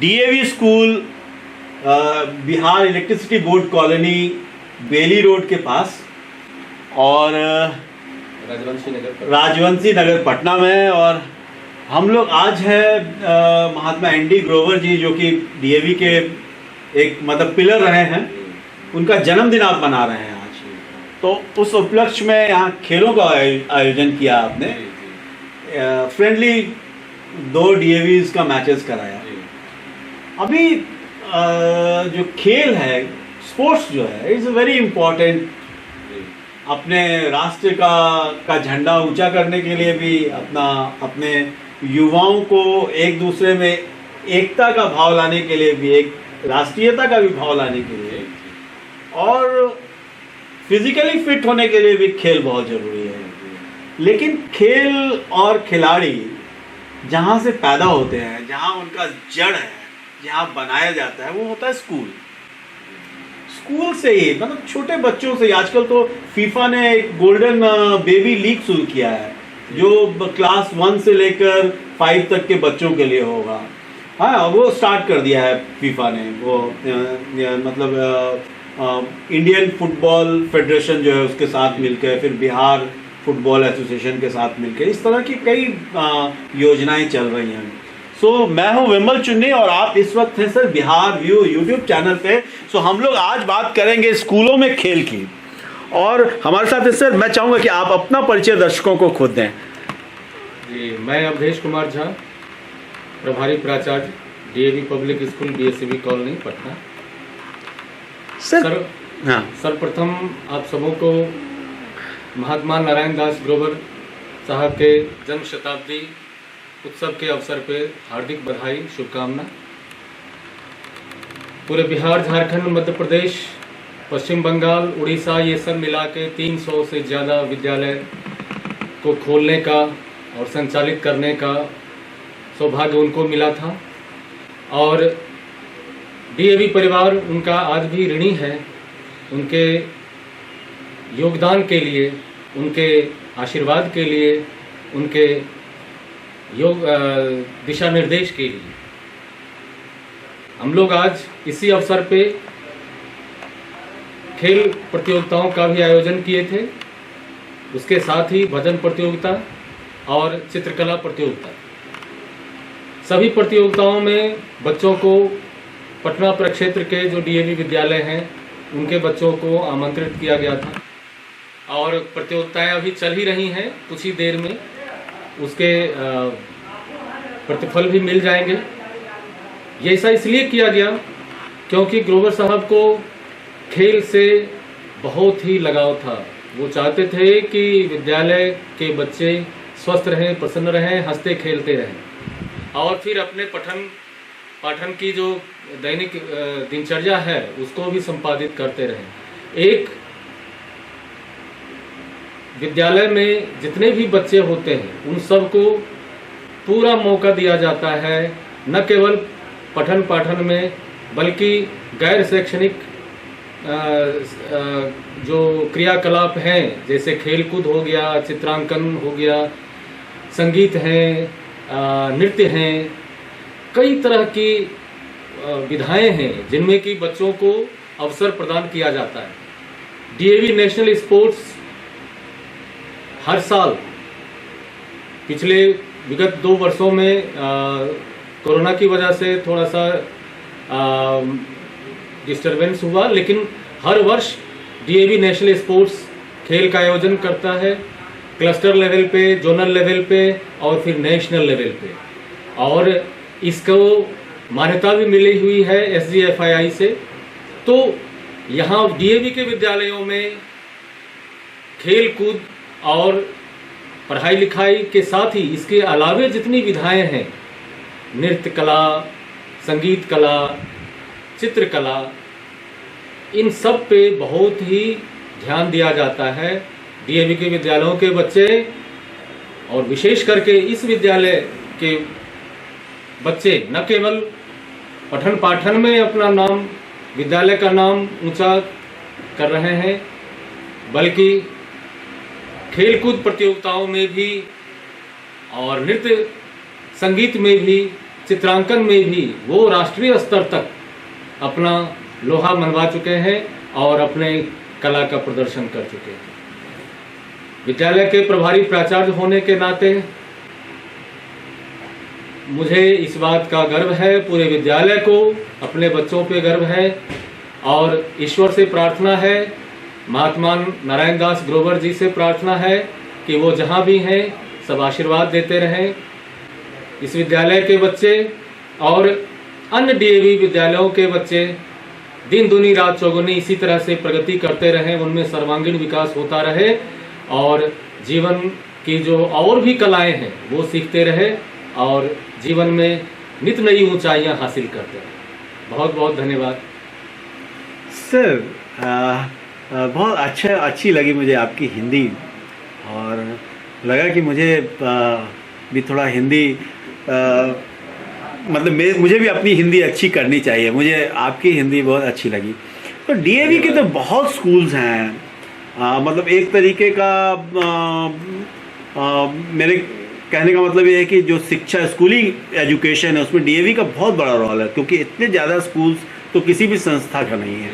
DAV school, Bihar electricity board colony, Bailey road के पास, और राजवंशी नगर पटना में। और हम लोग आज है महात्मा एनडी ग्रोवर जी, जो कि डीएवी के एक मतलब पिलर रहे हैं, उनका जन्मदिन आप मना रहे हैं आज। तो उस उपलक्ष्य में यहाँ खेलों का आयोजन किया आपने, फ्रेंडली 2 डीएवीज का मैचेस कराया। अभी जो खेल है, स्पोर्ट्स जो है, इज़ वेरी इम्पोर्टेंट। अपने राष्ट्र का झंडा ऊंचा करने के लिए भी, अपने युवाओं को एक दूसरे में एकता का भाव लाने के लिए भी, एक राष्ट्रीयता का भी भाव लाने के लिए, और फिजिकली फिट होने के लिए भी खेल बहुत ज़रूरी है। लेकिन खेल और खिलाड़ी जहाँ से पैदा होते हैं, जहाँ उनका जड़ है, जहाँ बनाया जाता है, वो होता है स्कूल। स्कूल से ही, मतलब छोटे बच्चों से। आजकल तो फीफा ने एक गोल्डन बेबी लीग शुरू किया है, जो क्लास 1 से लेकर 5 तक के बच्चों के लिए होगा। हाँ, वो स्टार्ट कर दिया है फीफा ने। वो मतलब इंडियन फुटबॉल फेडरेशन जो है उसके साथ मिलकर, फिर बिहार फुटबॉल एसोसिएशन के साथ मिलकर, इस तरह की कई योजनाएं चल रही हैं। सो मैं हूं विमल चुन्नी और आप इस वक्त हैं sir Bihar view YouTube channel पे। सो हम लोग आज बात करेंगे स्कूलों में खेल की, और हमारे साथ सर मैं चाहूँगा कि आप अपना परिचय दर्शकों को खुद दें। जी, मैं अवधेश कुमार झा, प्रभारी प्राचार्य, DAV public school, BSCB colony, Patna. Sir हाँ, सर्वप्रथम आप सबों को महात्मा नारायण दास ग्रोवर साहब के जन्म शताब्दी उत्सव के अवसर पर हार्दिक बधाई, शुभकामना। पूरे बिहार, झारखंड, मध्य प्रदेश, पश्चिम बंगाल, उड़ीसा, ये सब मिला के 300 से ज़्यादा विद्यालय को खोलने का और संचालित करने का सौभाग्य उनको मिला था। और डीएवी परिवार उनका आज भी ऋणी है, उनके योगदान के लिए, उनके आशीर्वाद के लिए, उनके दिशा निर्देश के लिए। हम लोग आज इसी अवसर पे खेल प्रतियोगिताओं का भी आयोजन किए थे, उसके साथ ही भजन प्रतियोगिता और चित्रकला प्रतियोगिता। सभी प्रतियोगिताओं में बच्चों को, पटना प्रक्षेत्र के जो डीएवी विद्यालय हैं उनके बच्चों को आमंत्रित किया गया था, और प्रतियोगिताएं अभी चल ही रही हैं। कुछ ही देर में उसके प्रतिफल भी मिल जाएंगे। ये ऐसा इसलिए किया गया क्योंकि ग्रोवर साहब को खेल से बहुत ही लगाव था। वो चाहते थे कि विद्यालय के बच्चे स्वस्थ रहें, प्रसन्न रहें, हंसते खेलते रहें, और फिर अपने पठन पाठन की जो दैनिक दिनचर्या है उसको भी संपादित करते रहें। एक विद्यालय में जितने भी बच्चे होते हैं उन सबको पूरा मौका दिया जाता है, न केवल पठन पाठन में बल्कि गैर शैक्षणिक जो क्रियाकलाप हैं, जैसे खेलकूद हो गया, चित्रांकन हो गया, संगीत हैं, नृत्य हैं, कई तरह की विधाएं हैं जिनमें कि बच्चों को अवसर प्रदान किया जाता है। डीएवी नेशनल स्पोर्ट्स हर साल पिछले विगत 2 वर्षों में कोरोना की वजह से थोड़ा सा डिस्टरबेंस हुआ, लेकिन हर वर्ष डीएवी नेशनल स्पोर्ट्स खेल का आयोजन करता है, क्लस्टर लेवल पे, जोनल लेवल पे और फिर नेशनल लेवल पे। और इसको मान्यता भी मिली हुई है SGFII से। तो यहाँ डीएवी के विद्यालयों में खेल कूद और पढ़ाई लिखाई के साथ ही इसके अलावे जितनी विधाएं हैं, नृत्य कला, संगीत कला, चित्रकला, इन सब पे बहुत ही ध्यान दिया जाता है। डीएवी के विद्यालयों के बच्चे और विशेष करके इस विद्यालय के बच्चे न केवल पठन पाठन में अपना नाम, विद्यालय का नाम ऊंचा कर रहे हैं, बल्कि खेलकूद प्रतियोगिताओं में भी और नृत्य संगीत में भी चित्रांकन में भी वो राष्ट्रीय स्तर तक अपना लोहा मनवा चुके हैं और अपने कला का प्रदर्शन कर चुके हैं। विद्यालय के प्रभारी प्राचार्य होने के नाते मुझे इस बात का गर्व है, पूरे विद्यालय को अपने बच्चों पे गर्व है और ईश्वर से प्रार्थना है, महात्मा नारायण दास ग्रोवर जी से प्रार्थना है कि वो जहाँ भी हैं सब आशीर्वाद देते रहें। इस विद्यालय के बच्चे और अन्य डीएवी विद्यालयों के बच्चे दिन दुनी रात चौगुनी इसी तरह से प्रगति करते रहें, उनमें सर्वांगीण विकास होता रहे और जीवन की जो और भी कलाएं हैं वो सीखते रहे और जीवन में नित नई ऊंचाइयां हासिल करते रहे। बहुत बहुत धन्यवाद सर। बहुत अच्छी लगी मुझे आपकी हिंदी और लगा कि मुझे भी थोड़ा हिंदी मतलब मुझे भी अपनी हिंदी अच्छी करनी चाहिए। मुझे आपकी हिंदी बहुत अच्छी लगी। तो डीएवी के तो बहुत स्कूल्स हैं, मतलब एक तरीके का मेरे कहने का मतलब ये है कि जो शिक्षा स्कूली एजुकेशन है उसमें डीएवी का बहुत बड़ा रोल है, क्योंकि इतने ज़्यादा स्कूल्स तो किसी भी संस्था का नहीं है।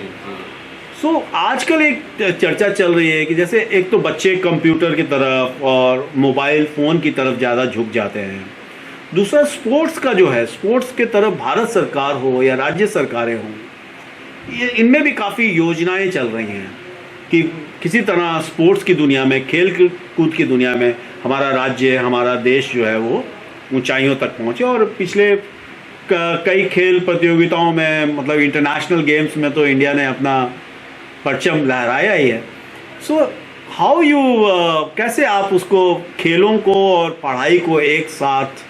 सो आजकल एक चर्चा चल रही है कि जैसे एक तो बच्चे कंप्यूटर की तरफ और मोबाइल फ़ोन की तरफ ज़्यादा झुक जाते हैं, दूसरा स्पोर्ट्स का जो है, स्पोर्ट्स के तरफ भारत सरकार हो या राज्य सरकारें हों, ये इनमें भी काफ़ी योजनाएं चल रही हैं कि किसी तरह स्पोर्ट्स की दुनिया में, खेल कूद की दुनिया में हमारा राज्य, हमारा देश जो है वो ऊंचाइयों तक पहुँचे। और पिछले कई खेल प्रतियोगिताओं में, मतलब इंटरनेशनल गेम्स में तो इंडिया ने अपना परचम लहराया ही है। सो हाउ यू कैसे आप उसको, खेलों को और पढ़ाई को एक साथ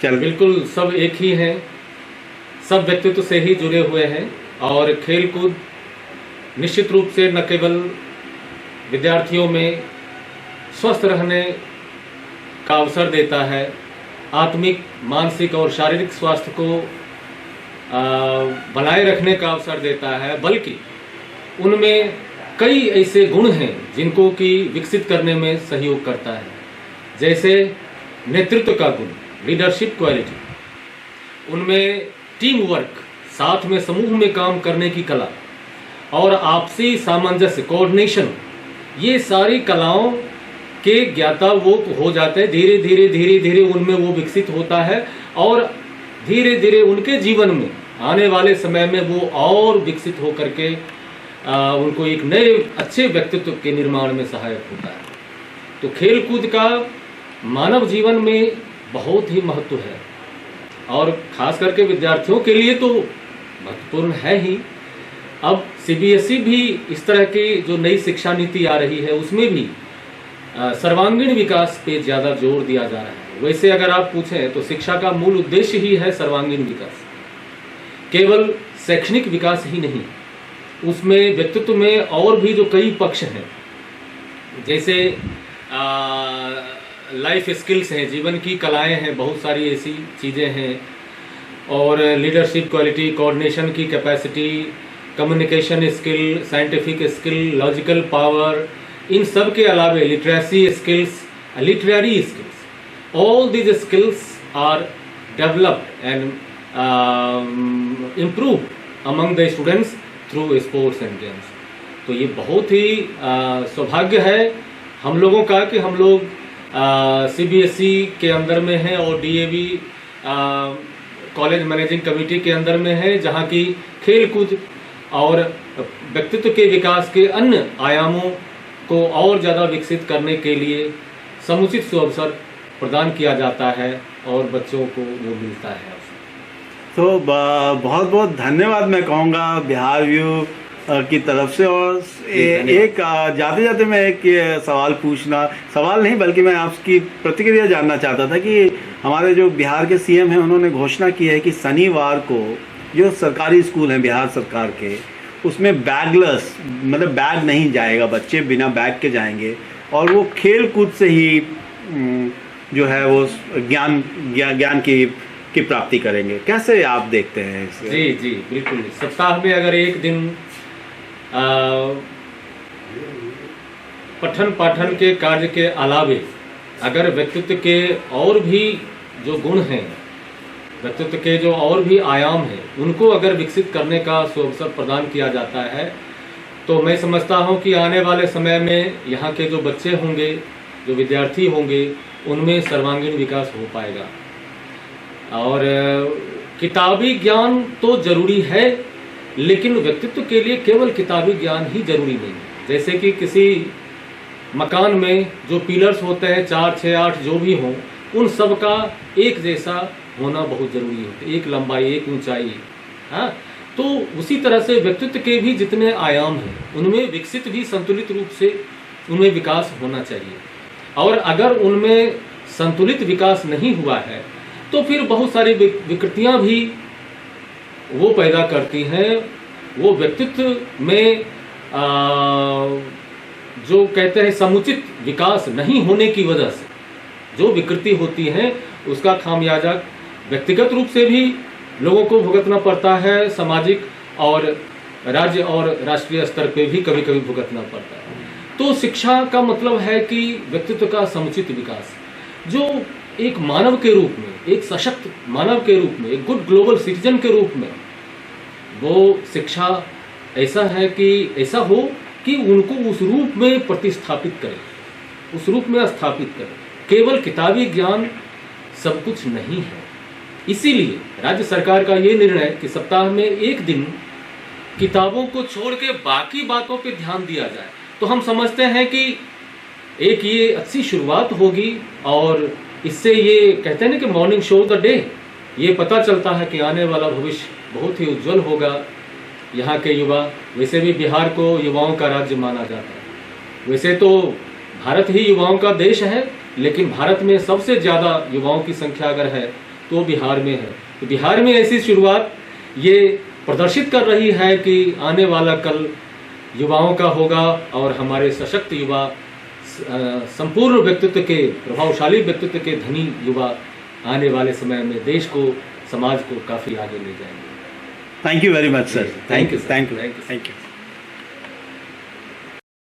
चल? बिल्कुल, सब एक ही हैं, सब व्यक्तित्व से ही जुड़े हुए हैं और खेल कूद निश्चित रूप से न केवल विद्यार्थियों में स्वस्थ रहने का अवसर देता है, आत्मिक, मानसिक और शारीरिक स्वास्थ्य को बनाए रखने का अवसर देता है, बल्कि उनमें कई ऐसे गुण हैं जिनको कि विकसित करने में सहयोग करता है। जैसे नेतृत्व का गुण, लीडरशिप क्वालिटी, उनमें टीम वर्क, साथ में समूह में काम करने की कला और आपसी सामंजस्य, कोऑर्डिनेशन, ये सारी कलाओं के ज्ञाता वो हो जाते हैं। धीरे धीरे धीरे धीरे उनमें वो विकसित होता है और धीरे धीरे उनके जीवन में आने वाले समय में वो और विकसित होकर के उनको एक नए अच्छे व्यक्तित्व के निर्माण में सहायक होता है। तो खेल कूद का मानव जीवन में बहुत ही महत्व है और खास करके विद्यार्थियों के लिए तो महत्वपूर्ण है ही। अब सीबीएसई भी इस तरह की जो नई शिक्षा नीति आ रही है उसमें भी सर्वांगीण विकास पे ज़्यादा जोर दिया जा रहा है। वैसे अगर आप पूछें तो शिक्षा का मूल उद्देश्य ही है सर्वांगीण विकास, केवल शैक्षणिक विकास ही नहीं, उसमें व्यक्तित्व में और भी जो कई पक्ष हैं, जैसे लाइफ स्किल्स हैं, जीवन की कलाएं हैं, बहुत सारी ऐसी चीज़ें हैं, और लीडरशिप क्वालिटी, कोऑर्डिनेशन की capacity, communication skill, scientific skill, logical power, इन सब के अलावे literacy skills, literary skills, all these skills are developed and improved among the students through sports and games। तो ये बहुत ही सौभाग्य है हम लोगों का कि हम लोग सीबीएसई के अंदर में हैं और डीएवी कॉलेज मैनेजिंग कमेटी के अंदर में है, जहाँ की खेल कूद और व्यक्तित्व के विकास के अन्य आयामों को और ज़्यादा विकसित करने के लिए समुचित सुअवसर प्रदान किया जाता है और बच्चों को वो मिलता है। तो बहुत बहुत धन्यवाद मैं कहूँगा बिहार व्यू की तरफ से। और एक जाते जाते मैं एक सवाल नहीं बल्कि मैं आपकी प्रतिक्रिया जानना चाहता था कि हमारे जो बिहार के सीएम हैं उन्होंने घोषणा की है कि शनिवार को जो सरकारी स्कूल हैं बिहार सरकार के, उसमें बैगलेस, मतलब बैग नहीं जाएगा, बच्चे बिना बैग के जाएंगे और वो खेल कूद से ही जो है वो ज्ञान की प्राप्ति करेंगे। कैसे आप देखते हैं इसे? जी जी बिल्कुल। सप्ताह में अगर एक दिन पठन पाठन के कार्य के अलावे अगर व्यक्तित्व के और भी जो गुण हैं व्यक्तित्व के जो और भी आयाम हैं उनको अगर विकसित करने का अवसर प्रदान किया जाता है तो मैं समझता हूँ कि आने वाले समय में यहाँ के जो बच्चे होंगे, जो विद्यार्थी होंगे, उनमें सर्वांगीण विकास हो पाएगा। और किताबी ज्ञान तो जरूरी है, लेकिन व्यक्तित्व के लिए केवल किताबी ज्ञान ही जरूरी नहीं है। जैसे कि किसी मकान में जो पिलर्स होते हैं 4, 6, 8 जो भी हों, उन सब का एक जैसा होना बहुत ज़रूरी होता है, एक लंबाई, एक ऊंचाई। हाँ, तो उसी तरह से व्यक्तित्व के भी जितने आयाम हैं उनमें विकसित भी संतुलित रूप से उनमें विकास होना चाहिए। और अगर उनमें संतुलित विकास नहीं हुआ है तो फिर बहुत सारी विकृतियां भी वो पैदा करती हैं। वो व्यक्तित्व में जो कहते हैं समुचित विकास नहीं होने की वजह से जो विकृति होती है उसका खामियाजा व्यक्तिगत रूप से भी लोगों को भुगतना पड़ता है, सामाजिक और राज्य और राष्ट्रीय स्तर पे भी कभी कभी भुगतना पड़ता है। तो शिक्षा का मतलब है कि व्यक्तित्व का समुचित विकास, जो एक मानव के रूप में, एक सशक्त मानव के रूप में, एक गुड ग्लोबल सिटीजन के रूप में वो शिक्षा ऐसा है कि ऐसा हो कि उनको उस रूप में प्रतिस्थापित करे, उस रूप में स्थापित करे। केवल किताबी ज्ञान सब कुछ नहीं है। इसीलिए राज्य सरकार का ये निर्णय कि सप्ताह में एक दिन किताबों को छोड़ के बाकी बातों पे ध्यान दिया जाए, तो हम समझते हैं कि एक ये अच्छी शुरुआत होगी। और इससे ये कहते हैं ना कि मॉर्निंग शो द डे, ये पता चलता है कि आने वाला भविष्य बहुत ही उज्जवल होगा। यहाँ के युवा, वैसे भी बिहार को युवाओं का राज्य माना जाता है। वैसे तो भारत ही युवाओं का देश है, लेकिन भारत में सबसे ज़्यादा युवाओं की संख्या अगर है तो बिहार में है। तो बिहार में ऐसी शुरुआत ये प्रदर्शित कर रही है कि आने वाला कल युवाओं का होगा और हमारे सशक्त युवा, संपूर्ण व्यक्तित्व के, प्रभावशाली व्यक्तित्व के धनी युवा आने वाले समय में देश को, समाज को काफ़ी आगे ले जाएंगे। Thank you very much sir. Thank you. Thank you.